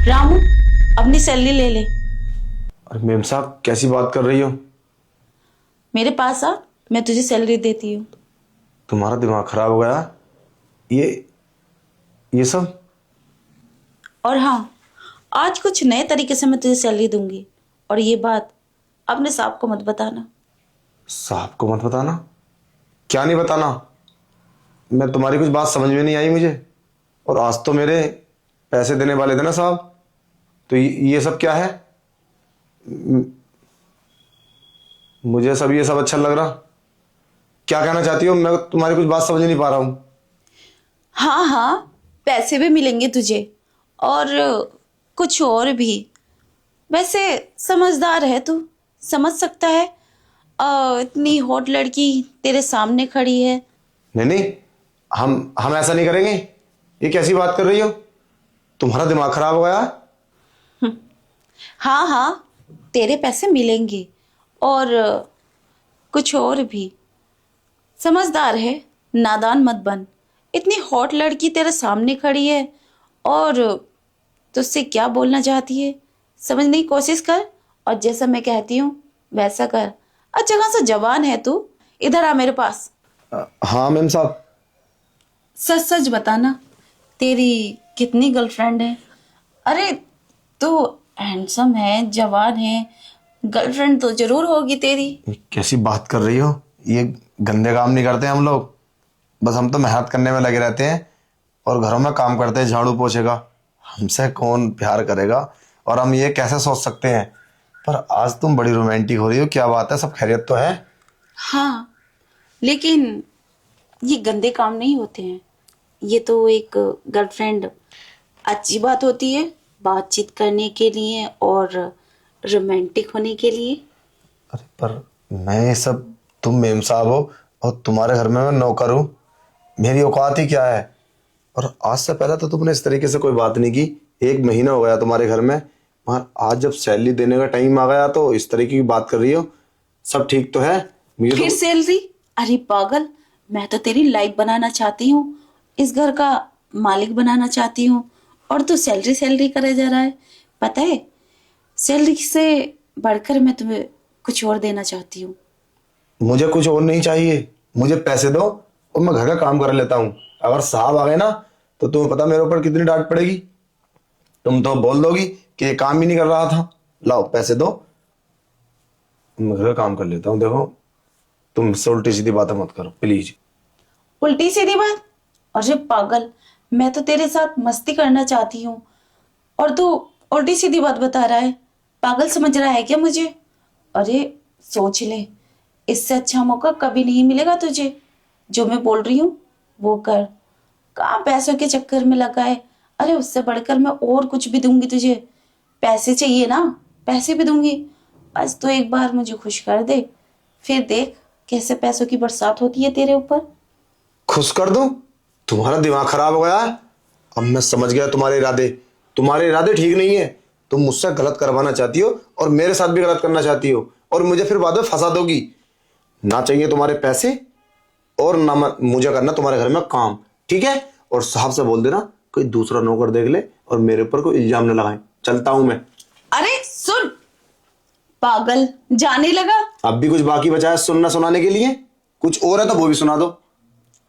रामू, अपनी सैलरी ले ले। अरे मेम साहब कैसी बात कर रही हो? मेरे पास आ, मैं तुझे सैलरी देती हूँ। तुम्हारा दिमाग खराब हो गया? ये सब? और हाँ, आज कुछ नए तरीके से मैं तुझे सैलरी दूंगी। और ये बात अपने साहब को मत बताना। साहब को मत बताना? क्या नहीं बताना? मैं तुम्हारी कुछ बात समझ में नहीं आई मुझे। और आज तो मेरे पैसे देने वाले थे ना साहब, तो ये सब क्या है? म- मुझे सब ये सब अच्छा लग रहा। क्या कहना चाहती हो? मैं तुम्हारी कुछ बात समझ नहीं पा रहा हूँ। हाँ हाँ, पैसे भी मिलेंगे तुझे और कुछ और भी। वैसे समझदार है तू, समझ सकता है। इतनी हॉट लड़की तेरे सामने खड़ी है। नहीं नहीं, हम ऐसा नहीं करेंगे। ये कैसी बात कर रही हो? तुम्हारा दिमाग खराब हो गया? हाँ हाँ, तेरे पैसे मिलेंगे और कुछ और भी। समझदार है, नादान मत बन। इतनी हॉट लड़की तेरे सामने खड़ी है और तुझसे क्या बोलना चाहती है समझने की कोशिश कर। और जैसा मैं कहती हूँ वैसा कर। अच्छा खासा जवान है तू, इधर आ मेरे पास। हाँ मेम साहब। सच सच बताना, तेरी कितनी गर्लफ्रेंड है? अरे तू हैंडसम है, जवान है, गर्लफ्रेंड तो जरूर होगी तेरी। ये कैसी बात कर रही हो? ये गंदे काम नहीं करते हम लोग। बस हम तो मेहनत करने में लगे रहते हैं और घरों में काम करते हैं झाड़ू पोछे का। हमसे कौन प्यार करेगा? और हम ये कैसे सोच सकते हैं? पर आज तुम बड़ी रोमांटिक हो रही हो। क्या बात है? सब खैरियत तो है? हाँ, लेकिन ये गंदे काम नहीं होते हैं। ये तो एक गर्लफ्रेंड अच्छी बात होती है, बातचीत करने के लिए और रोमांटिक होने के लिए। अरे पर मैं ये सब, तुम मेम साहब हो और तुम्हारे घर में मैं नौकर हूँ। मेरी औकात ही क्या है? और आज से पहले तो तुमने इस तरीके से कोई बात नहीं की। 1 महीना हो गया तुम्हारे घर में, मगर आज जब सैलरी देने का टाइम आ गया तो इस तरीके की बात कर रही हो। सब ठीक तो है? मुझे फिर तो सैलरी? अरे पागल, मैं तो तेरी लाइफ बनाना चाहती हूँ, इस घर का मालिक बनाना चाहती हूँ। और तू सैलरी सैलरी करे जा रहा है। पता है, सैलरी से बढ़कर मैं तुम्हें कुछ और देना चाहती हूँ। मुझे कुछ और नहीं चाहिए। मुझे पैसे दो और मैं घर का काम कर लेता हूँ। अगर साहब आ गए ना तो तुम्हें पता मेरे ऊपर कितनी डांट पड़ेगी। तुम तो बोल दोगी कि ये काम ही नहीं कर रहा था। लाओ पैसे दो, मैं घर का काम कर लेता हूँ। देखो, तुम मुझसे उल्टी सीधी बातें मत करो प्लीज। उल्टी सीधी बात? अरे पागल, मैं तो तेरे साथ मस्ती करना चाहती हूँ और तू उल्टी सीधी बात बता रहा है। पागल समझ रहा है क्या मुझे? अरे सोच ले, इससे अच्छा मौका कभी नहीं मिलेगा तुझे। जो मैं बोल रही हूँ वो कर। कहाँ पैसों के चक्कर में लगा है। अरे उससे बढ़कर मैं और कुछ भी दूंगी तुझे। पैसे चाहिए ना, पैसे भी दूंगी। आज तो एक बार मुझे खुश कर दे, फिर देख कैसे पैसों की बरसात होती है तेरे ऊपर। खुश कर दूं? तुम्हारा दिमाग खराब हो गया है? अब मैं समझ गया तुम्हारे इरादे। तुम्हारे इरादे ठीक नहीं है। तुम मुझसे गलत करवाना चाहती हो और मेरे साथ भी गलत करना चाहती हो और मुझे फिर बाद में फंसा दोगी। ना चाहिए तुम्हारे पैसे और ना मुझे करना तुम्हारे घर में काम, ठीक है? और साहब से बोल देना कोई दूसरा नौकर देख ले और मेरे ऊपर कोई इल्जाम न लगाए। चलता हूं मैं। अरे सुन पागल, जाने लगा? अब भी कुछ बाकी बचा है सुनना सुनाने के लिए? कुछ और है तो वो भी सुना दो।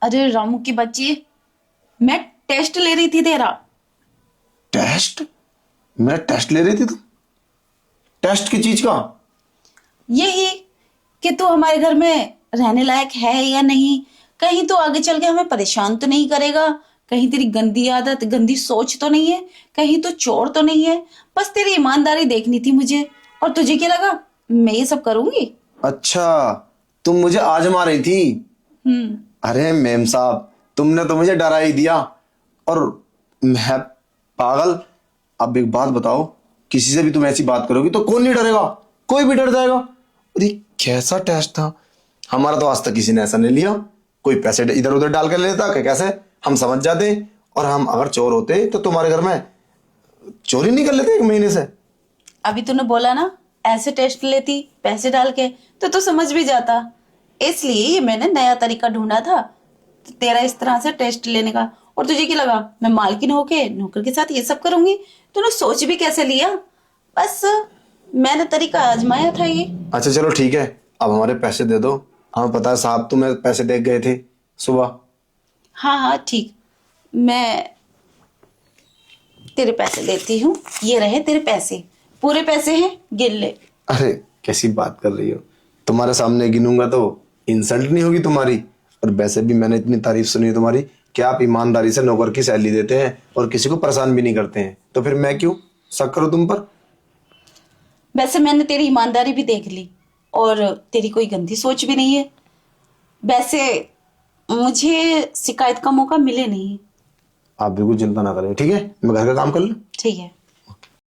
अरे रामू की बच्ची, मैं टेस्ट ले रही थी तेरा। टेस्ट? मैं टेस्ट ले रही थी? तुम टेस्ट की चीज का? यही कि तू हमारे घर में रहने लायक है या नहीं, कहीं तो आगे चल के हमें परेशान तो नहीं करेगा, कहीं तेरी गंदी आदत गंदी सोच तो नहीं है, कहीं तो चोर तो नहीं है। बस तेरी ईमानदारी देखनी थी मुझे। और तुझे क्या लगा मैं ये सब करूंगी? अच्छा, तुम मुझे आजमा रही थी? हम्म। अरे मेम साहब, तुमने तो मुझे डरा ही दिया। और मैं पागल। अब एक बात बताओ, किसी से भी तुम ऐसी बात करोगी तो कौन नहीं डरेगा? कोई भी डर जाएगा। अरे कैसा टेस्ट था? हमारा तो आज तक किसी ने ऐसा नहीं लिया। कोई पैसे इधर उधर डाल कर लेता कि कैसे हम समझ जाते। और हम अगर चोर होते तो तुम्हारे घर में चोरी नहीं कर लेते 1 महीने से? अभी तूने बोला ना ऐसे टेस्ट लेती पैसे डाल के, तो तू समझ भी जाता। इसलिए ये मैंने नया तरीका ढूंढा था तेरा इस तरह से टेस्ट लेने का। और तुझे क्या लगा मैं मालकिन होके नौकर के साथ ये सब करूंगी? तूने सोच भी कैसे लिया? बस मैंने तरीका आजमाया था ये। अच्छा चलो ठीक है, अब हमारे पैसे दे दो। हमें पता है साहब तुम्हें पैसे दे गए थे सुबह। हाँ हाँ ठीक, मैं तेरे पैसे देती हूँ। ये रहे तेरे पैसे, पूरे पैसे हैं, गिन ले। अरे कैसी बात कर रही हो, तुम्हारे सामने गिनूंगा तो इंसल्ट नहीं होगी तुम्हारी? और वैसे भी मैंने इतनी तारीफ सुनी है तुम्हारी कि आप ईमानदारी से नौकर की सैलरी देते हैं और किसी को परेशान भी नहीं करते हैं, तो फिर मैं क्यों शक करूं तुम पर? वैसे मैंने तेरी ईमानदारी भी देख ली और तेरी कोई गंदी सोच भी नहीं है। वैसे मुझे शिकायत का मौका मिले नहीं। आप बिल्कुल चिंता ना करें, ठीक है? मैं घर का काम कर लूं? ठीक है।